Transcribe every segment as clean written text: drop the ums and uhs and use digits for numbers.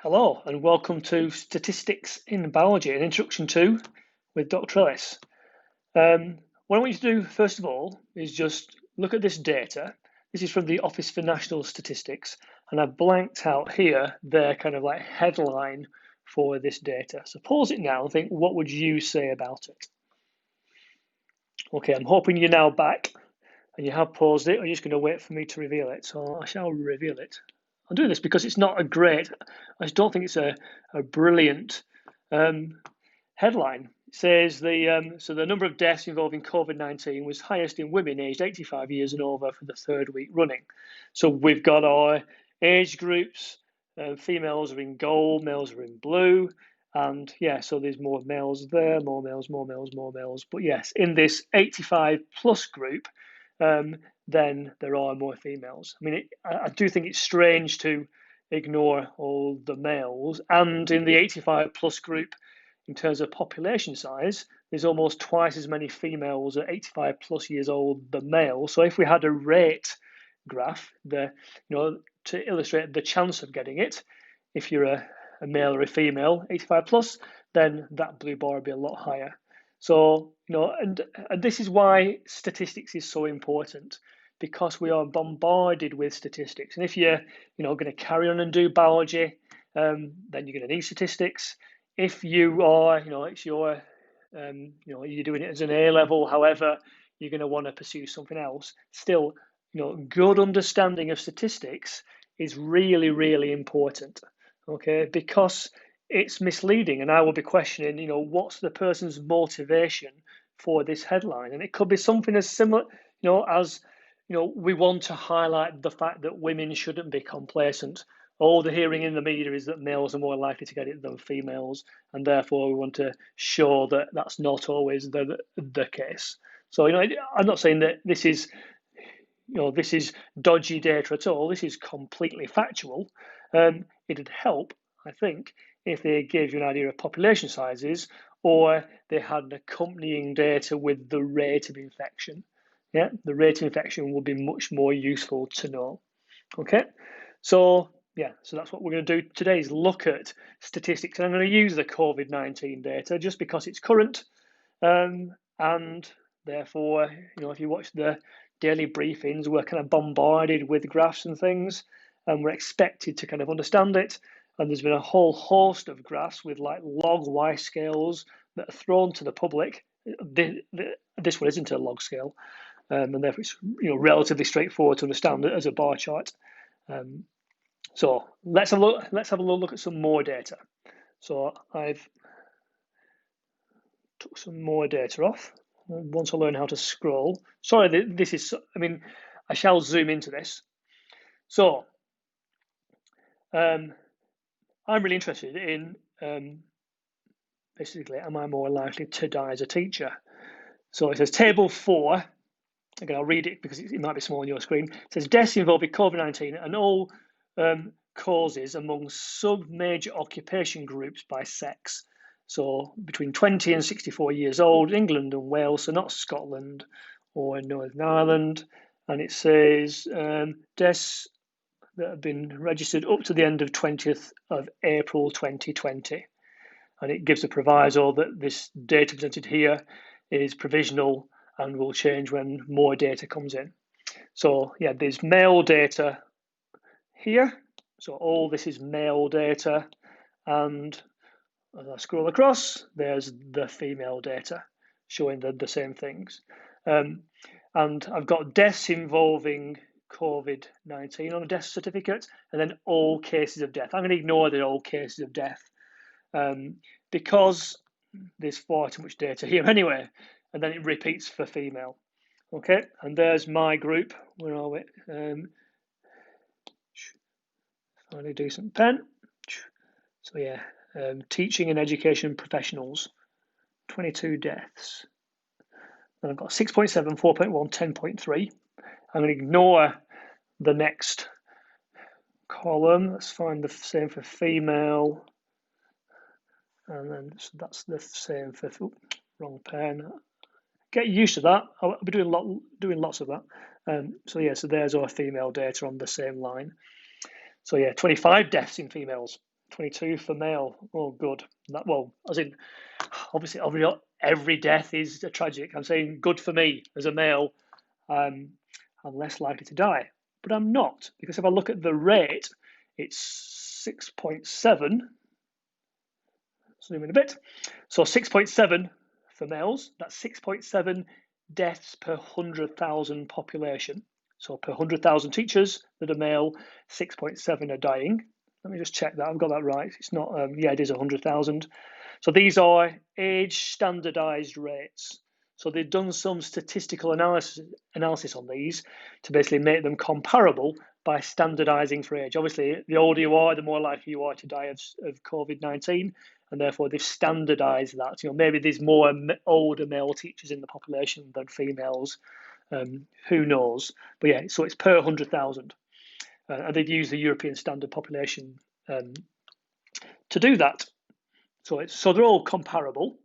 Hello and welcome to Statistics in Biology, an introduction to with Dr. Ellis. What I want you to do first of all is just look at this data. This is from the Office for National Statistics, and I've blanked out here their kind of like headline for this data. So pause it now and think, what would you say about it? Okay, I'm hoping you're now back and you have paused it, or you're just going to wait for me to reveal it. So I shall reveal it. I'm doing this because it's not a great, I just don't think it's a brilliant headline. It says the number of deaths involving COVID-19 was highest in women aged 85 years and over for the third week running. So we've got our age groups. Females are in gold, males are in blue. And yeah, so there's more males there, more males, more males, more males. But yes, in this 85 plus group, then there are more females. I mean, I do think it's strange to ignore all the males. And in the 85 plus group, in terms of population size, there's almost twice as many females at 85 plus years old than males. So if we had a rate graph, to illustrate the chance of getting it, if you're a male or a female, 85 plus, then that blue bar would be a lot higher. So, and this is why statistics is so important, because we are bombarded with statistics. And if you're, going to carry on and do biology, then you're going to need statistics. If you are, it's your, you're doing it as an A level, however, you're going to want to pursue something else. Still, good understanding of statistics is really, really important. Okay, because it's misleading, and I will be questioning, what's the person's motivation for this headline? And it could be something as similar, as we want to highlight the fact that women shouldn't be complacent. All the hearing in the media is that males are more likely to get it than females, and therefore we want to show that that's not always the case. So, I'm not saying that this is, this is dodgy data at all. This is completely factual. It'd help, I think, if they gave you an idea of population sizes, or they had accompanying data with the rate of infection. Yeah, the rate of infection will be much more useful to know. Okay, so yeah, so that's what we're going to do today, is look at statistics. And I'm going to use the COVID-19 data just because it's current, and therefore, if you watch the daily briefings, we're kind of bombarded with graphs and things, and we're expected to kind of understand it. And there's been a whole host of graphs with like log Y scales that are thrown to the public. This one isn't a log scale, and therefore it's relatively straightforward to understand it as a bar chart. So let's have a look at some more data. So I've took some more data off. Once I learn how to scroll. Sorry, this is, I shall zoom into this. So I'm really interested in basically, am I more likely to die as a teacher? So it says table 4. Again, I'll read it because it might be small on your screen. It says deaths involving COVID-19 and all causes among sub-major occupation groups by sex. So between 20 and 64 years old, England and Wales, so not Scotland or Northern Ireland. And it says deaths that have been registered up to the end of 20th of April 2020. And it gives a proviso that this data presented here is provisional and will change when more data comes in. So yeah, there's male data here. So all this is male data, and as I scroll across, there's the female data showing the same things. And I've got deaths involving COVID-19 on a death certificate, and then all cases of death. I'm going to ignore the all cases of death because there's far too much data here anyway, and then it repeats for female. Okay, and there's my group. Where are we? Finally decent pen. So yeah, teaching and education professionals, 22 deaths. And I've got 6.7, 4.1, 10.3. I'm going to ignore the next column. Let's find the same for female. And then so that's the same for, wrong pen. Get used to that. I'll be doing lots of that. So yeah, so there's our female data on the same line. So yeah, 25 deaths in females. 22 for male. Oh, good. That, well, as in, obviously, every death is tragic. I'm saying good for me as a male. I'm less likely to die, but I'm not, because if I look at the rate, it's 6.7. Zoom in a bit. So 6.7 for males. That's 6.7 deaths per 100,000 population. So per 100,000 teachers that are male, 6.7 are dying. Let me just check that I've got that right. It's not, yeah, it is 100,000. So these are age standardized rates. So they've done some statistical analysis on these to basically make them comparable by standardizing for age. Obviously, the older you are, the more likely you are to die of COVID-19, and therefore they've standardized that. Maybe there's more older male teachers in the population than females. Who knows? But yeah, so it's per 100,000. And they've used the European standard population to do that. So they're all comparable.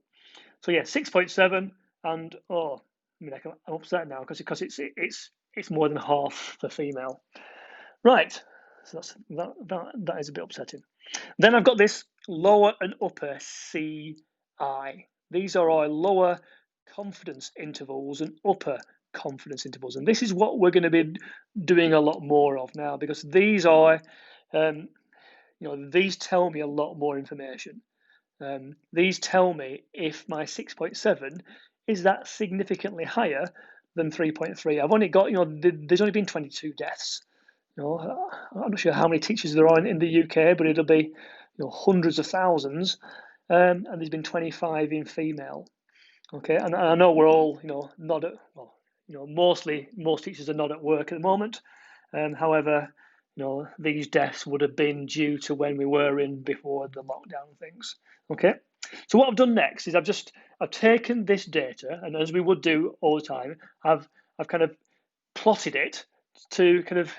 So yeah, 6.7, and oh, I mean, I'm upset now because it's more than half for female. Right, so that is a bit upsetting. Then I've got this lower and upper CI. These are our lower confidence intervals and upper confidence intervals, and this is what we're going to be doing a lot more of now, because these are, these tell me a lot more information. These tell me if my 6.7 is that significantly higher than 3.3. I've only got, there's only been 22 deaths. I'm not sure how many teachers there are in the UK, but it'll be, hundreds of thousands. And there's been 25 in female. Okay, and I know we're all, not at, well, most teachers are not at work at the moment. However, these deaths would have been due to when we were in before the lockdown things. Okay, so what I've done next is I've taken this data, and as we would do all the time, I've kind of plotted it to kind of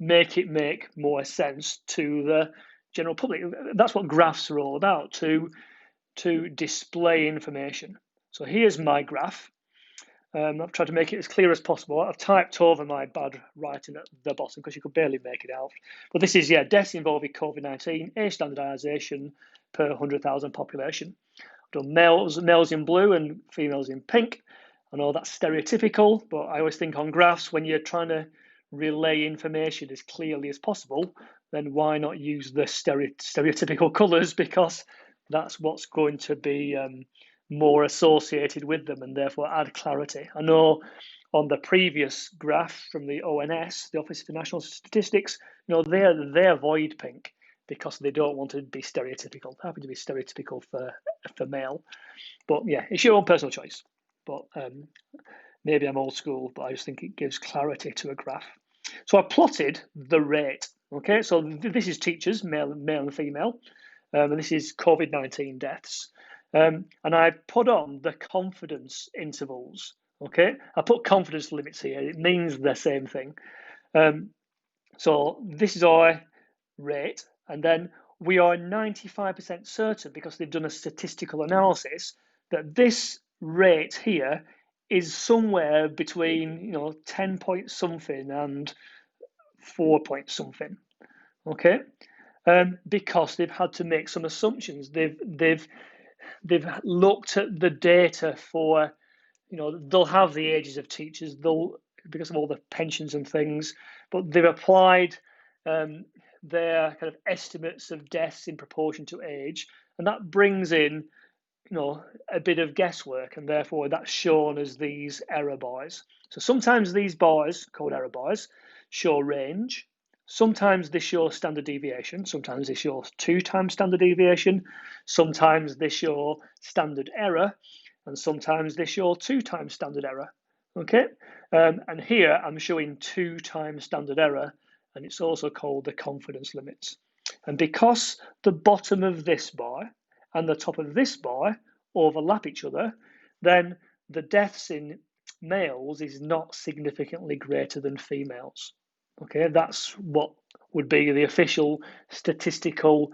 make it make more sense to the general public. That's what graphs are all about, to display information. So here's my graph. I've tried to make it as clear as possible. I've typed over my bad writing at the bottom because you could barely make it out. But this is, deaths involving COVID-19, age standardization per 100,000 population. I've done males in blue and females in pink. I know that's stereotypical, but I always think on graphs, when you're trying to relay information as clearly as possible, then why not use the stereotypical colours, because that's what's going to be more associated with them and therefore add clarity. I know on the previous graph from the ONS, the Office for National Statistics, they avoid pink because they don't want to be stereotypical. They're happy to be stereotypical for male. But yeah, it's your own personal choice. But maybe I'm old school, but I just think it gives clarity to a graph. So I plotted the rate. Okay, so this is teachers, male and female, and this is COVID-19 deaths. And I put on the confidence intervals. Okay, I put confidence limits here. It means the same thing. So this is our rate, and then we are 95% certain, because they've done a statistical analysis, that this rate here is somewhere between 10 point something and 4 point something. Okay, because they've had to make some assumptions. They've looked at the data for, they'll have the ages of teachers, because of all the pensions and things, but they've applied their kind of estimates of deaths in proportion to age, and that brings in a bit of guesswork, and therefore that's shown as these error bars. So sometimes these bars, called error bars, show range. Sometimes they show standard deviation. Sometimes they show 2 times standard deviation. Sometimes they show standard error, and sometimes they show 2 times standard error. Okay, and here I'm showing 2 times standard error, and it's also called the confidence limits. And because the bottom of this bar and the top of this bar overlap each other, then the deaths in males is not significantly greater than females. Okay, that's what would be the official statistical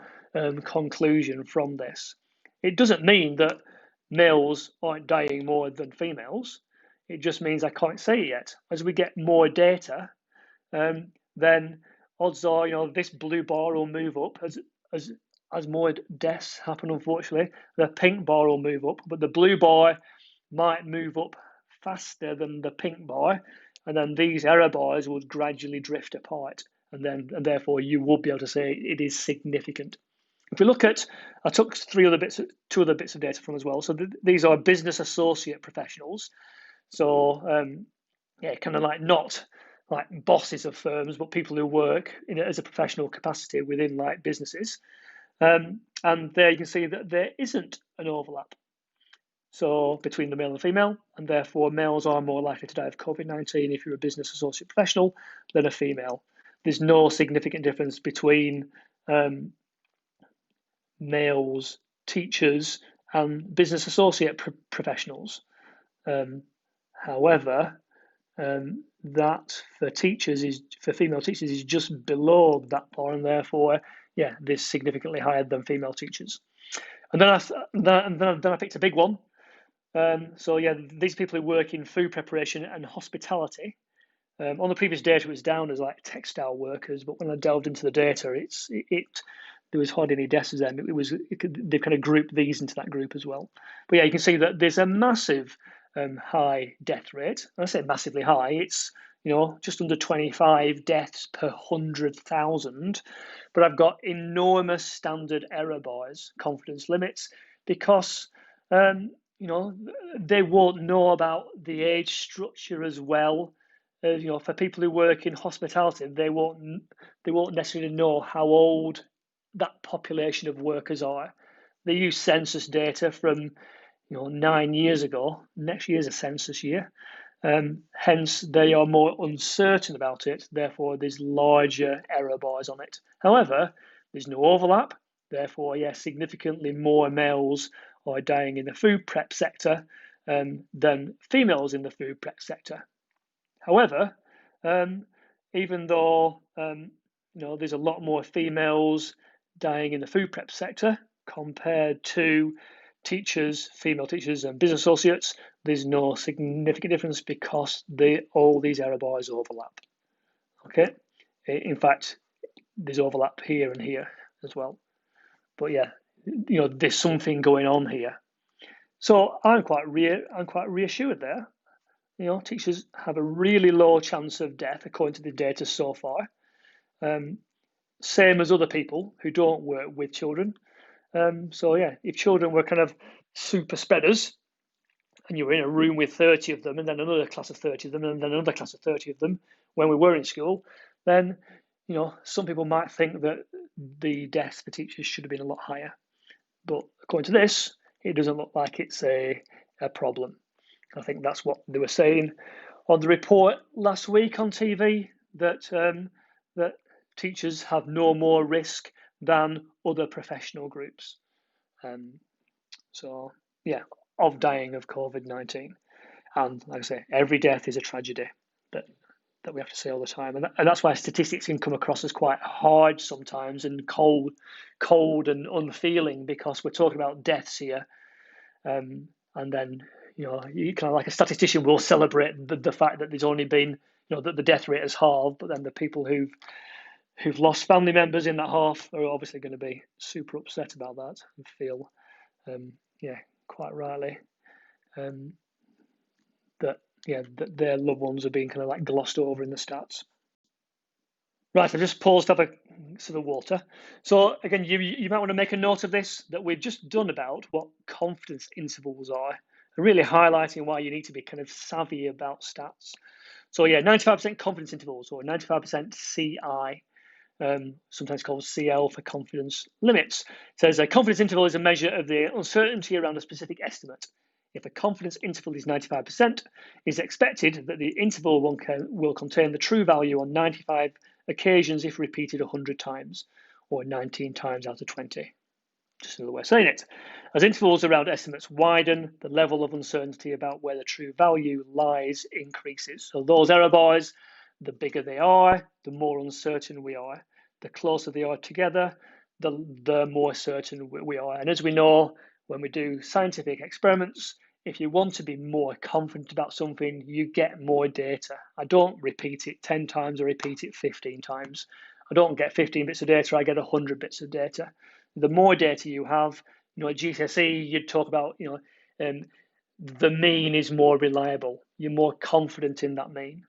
conclusion from this. It doesn't mean that males aren't dying more than females. It just means I can't say it yet. As we get more data, then odds are, this blue bar will move up as more deaths happen, unfortunately. The pink bar will move up, but the blue bar might move up faster than the pink bar, and then these error bars would gradually drift apart, and therefore you will be able to say it is significant. If we look at, I took two other bits of data from as well. So these are business associate professionals. So kind of like not like bosses of firms, but people who work as a professional capacity within like businesses. And there you can see that there isn't an overlap. So between the male and the female, and therefore males are more likely to die of COVID-19 if you're a business associate professional than a female. There's no significant difference between males, teachers, and business associate professionals. However, that for female teachers is just below that bar, and therefore, they're significantly higher than female teachers. And then I picked a big one. These people who work in food preparation and hospitality. On the previous data, it was down as like textile workers, but when I delved into the data, there was hardly any deaths there. They've kind of grouped these into that group as well. But you can see that there's a massive high death rate. I say massively high. It's just under 25 deaths per 100,000. But I've got enormous standard error bars, confidence limits, because they won't know about the age structure as well. For people who work in hospitality, they won't necessarily know how old that population of workers are. They use census data from 9 years ago. Next year is a census year. Hence, they are more uncertain about it. Therefore, there's larger error bars on it. However, there's no overlap. Therefore, significantly more males are dying in the food prep sector than females in the food prep sector. However, even though there's a lot more females dying in the food prep sector compared to female teachers and business associates, there's no significant difference because all these error bars overlap. Okay, in fact, there's overlap here and here as well. But there's something going on here. So I'm quite reassured there. Teachers have a really low chance of death according to the data so far. Same as other people who don't work with children. If children were kind of super spreaders, and you were in a room with 30 of them, and then another class of 30 of them, and then another class of 30 of them when we were in school, then some people might think that the deaths for teachers should have been a lot higher. But according to this, it doesn't look like it's a problem. I think that's what they were saying on the report last week on TV, that that teachers have no more risk than other professional groups. Of dying of COVID-19. And like I say, every death is a tragedy that we have to say all the time. And that's why statistics can come across as quite hard sometimes and cold and unfeeling, because we're talking about deaths here. And then, you kind of like a statistician will celebrate the fact that there's only been, that the death rate has halved, but then the people who've lost family members in that half are obviously going to be super upset about that and feel, quite rightly, that their loved ones are being kind of like glossed over in the stats. Right, I've just paused to have a sort of water. So again, you might want to make a note of this, that we've just done about what confidence intervals are, and really highlighting why you need to be kind of savvy about stats. So 95% confidence intervals, or 95% CI, sometimes called CL for confidence limits. It says a confidence interval is a measure of the uncertainty around a specific estimate. If a confidence interval is 95%, it is expected that the interval will contain the true value on 95 occasions if repeated 100 times, or 19 times out of 20. Just another way of saying it. As intervals around estimates widen, the level of uncertainty about where the true value lies increases. So those error bars, the bigger they are, the more uncertain we are. The closer they are together, the more certain we are. And as we know, when we do scientific experiments, if you want to be more confident about something, you get more data. I don't repeat it 10 times or repeat it 15 times. I don't get 15 bits of data, I get 100 bits of data. The more data you have, at GCSE, you'd talk about, the mean is more reliable. You're more confident in that mean.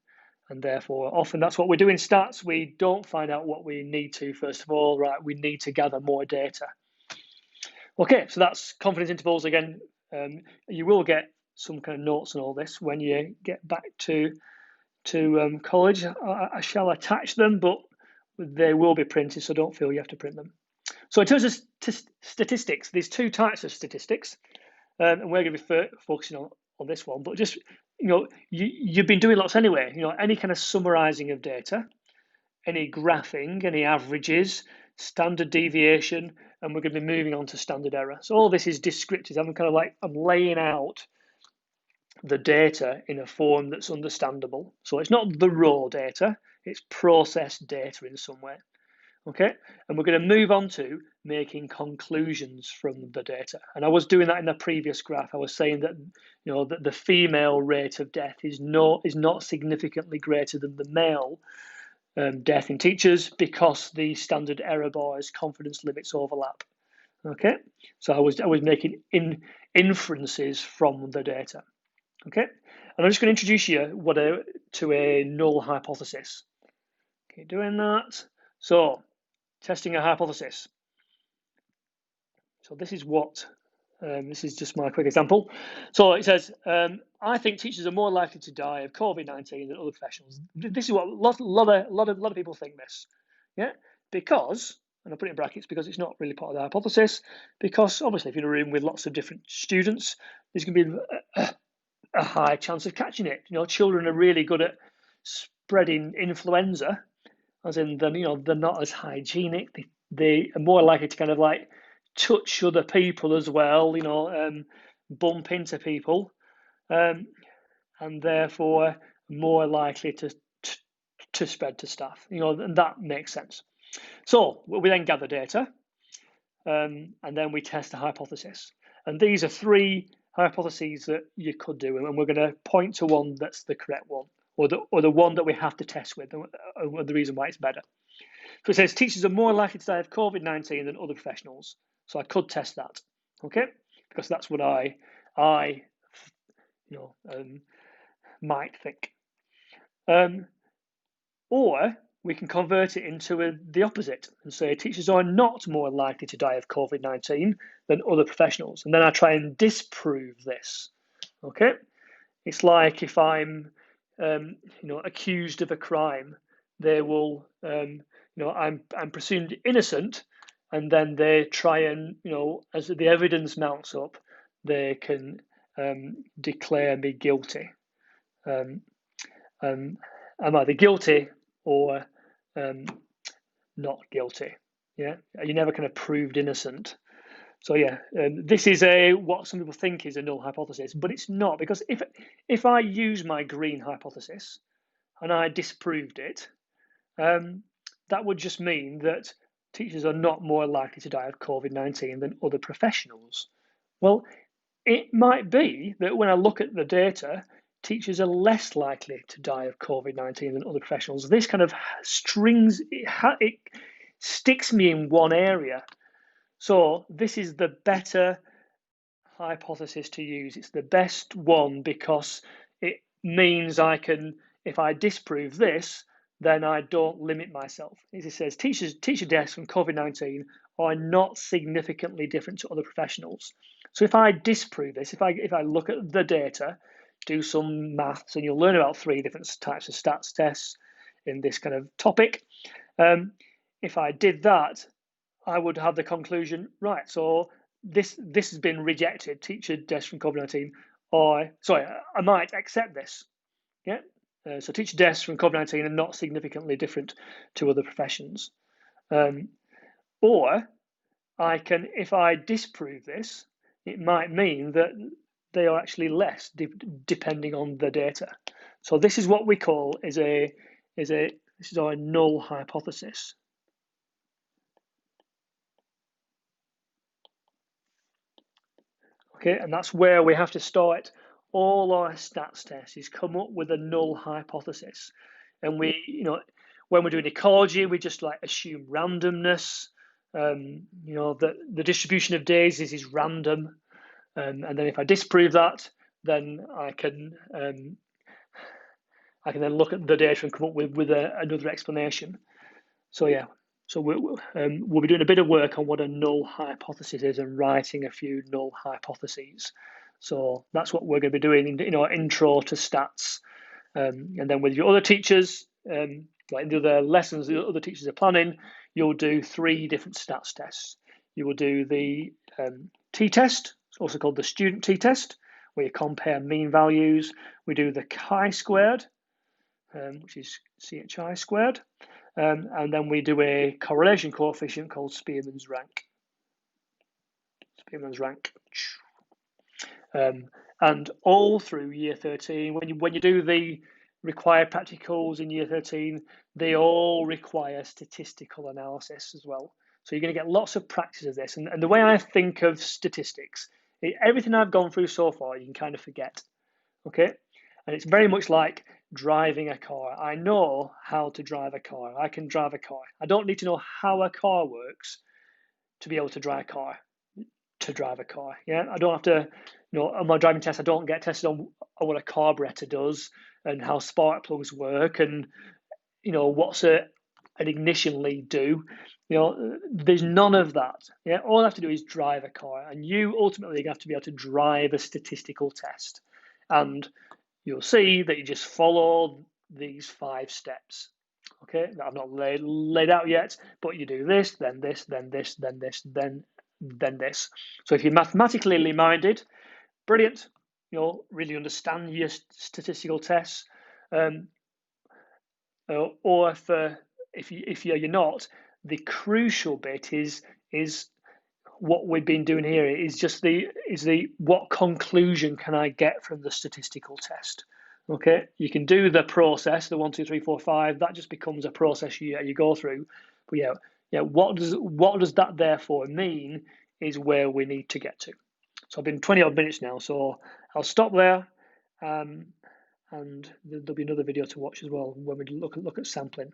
And therefore, often that's what we do in stats. We don't find out what we need to, first of all, right? We need to gather more data. Okay, so that's confidence intervals again. You will get some kind of notes on all this when you get back to college. I shall attach them, but they will be printed, so don't feel you have to print them. So in terms of statistics, there's two types of statistics, and we're going to be focusing on this one. But just, you've been doing lots anyway. Any kind of summarizing of data, any graphing, any averages, standard deviation, and we're going to be moving on to standard error. So all this is descriptive. I'm laying out the data in a form that's understandable. So it's not the raw data, it's processed data in some way. Okay, and we're going to move on to making conclusions from the data. And I was doing that in the previous graph. I was saying that that the female rate of death is not significantly greater than the male death in teachers because the standard error bars confidence limits overlap. Okay, so I was making inferences from the data. Okay, and I'm just going to introduce you to a null hypothesis. Okay, doing that. So testing a hypothesis. So this is what, this is just my quick example. So it says, I think teachers are more likely to die of COVID-19 than other professionals. This is what a lot of people think this. Yeah, because, and I'll put it in brackets because it's not really part of the hypothesis, because obviously if you're in a room with lots of different students, there's going to be a high chance of catching it. Children are really good at spreading influenza, as in they're not as hygienic. They are more likely to kind of like touch other people as well, bump into people, and therefore more likely to spread to staff. And that makes sense. So we then gather data, and then we test a hypothesis. And these are three hypotheses that you could do, and we're going to point to one that's the correct one, or the one that we have to test with, and the reason why it's better. So it says teachers are more likely to die of COVID-19 than other professionals. So I could test that, okay? Because that's what I might think. Or we can convert it into the opposite and say teachers are not more likely to die of COVID-19 than other professionals. And then I try and disprove this, okay? It's like if I'm, accused of a crime, they will, I'm presumed innocent, and then they try and, as the evidence mounts up, they can declare me guilty. I'm either guilty or not guilty. Yeah, you're never kind of proved innocent. So yeah, this is what some people think is a null hypothesis, but it's not, because if I use my green hypothesis and I disproved it, that would just mean that teachers are not more likely to die of COVID-19 than other professionals. Well, it might be that when I look at the data, teachers are less likely to die of COVID-19 than other professionals. This kind of it sticks me in one area. So this is the better hypothesis to use. It's the best one because it means I can, if I disprove this, then I don't limit myself. As it says, teacher deaths from COVID-19 are not significantly different to other professionals. So if I disprove this, if I look at the data, do some maths, and you'll learn about 3 different types of stats tests in this kind of topic. If I did that, I would have the conclusion, right, so this has been rejected, teacher deaths from COVID-19, I might accept this. Yeah. So teacher deaths from COVID-19 are not significantly different to other professions. Or I can, if I disprove this, it might mean that they are actually less depending on the data. So this is what we call this is our null hypothesis. Okay, and that's where we have to start all our stats tests, is come up with a null hypothesis. And When we're doing ecology, we just like assume randomness. You know, that the distribution of days is random. And then if I disprove that, then I can then look at the data and come up with another explanation. So yeah, so we'll be doing a bit of work on what a null hypothesis is and writing a few null hypotheses. So that's what we're going to be doing in our intro to stats. And then with your other teachers, like in the other lessons the other teachers are planning, you'll do 3 different stats tests. You will do the t-test, it's also called the student t-test, where you compare mean values. We do the chi-squared, which is chi squared. And then we do a correlation coefficient called Spearman's rank. Spearman's rank. And all through year 13, when you do the required practicals in year 13, they all require statistical analysis as well. So you're going to get lots of practice of this. And the way I think of statistics, everything I've gone through so far, you can kind of forget. Okay? And it's very much like driving a car. I know how to drive a car. I can drive a car. I don't need to know how a car works to be able to drive a car. Yeah, I don't have to, on my driving test, I don't get tested on what a carburetor does and how spark plugs work and, what's an ignition lead do. There's none of that. Yeah, all I have to do is drive a car, and you ultimately have to be able to drive a statistical test. And you'll see that you just follow these 5 steps, okay, that I've not laid out yet, but you do this, then this, then this, then this, then this. So if you're mathematically minded, brilliant, you'll really understand your statistical tests. Or if you're not, the crucial bit is what we've been doing here is just what conclusion can I get from the statistical test. Okay, you can do the process, the 1, 2, 3, 4, 5. That just becomes a process you go through. But what does that therefore mean is where we need to get to. So I've been 20 odd minutes now, so I'll stop there, and there'll be another video to watch as well when we look at sampling.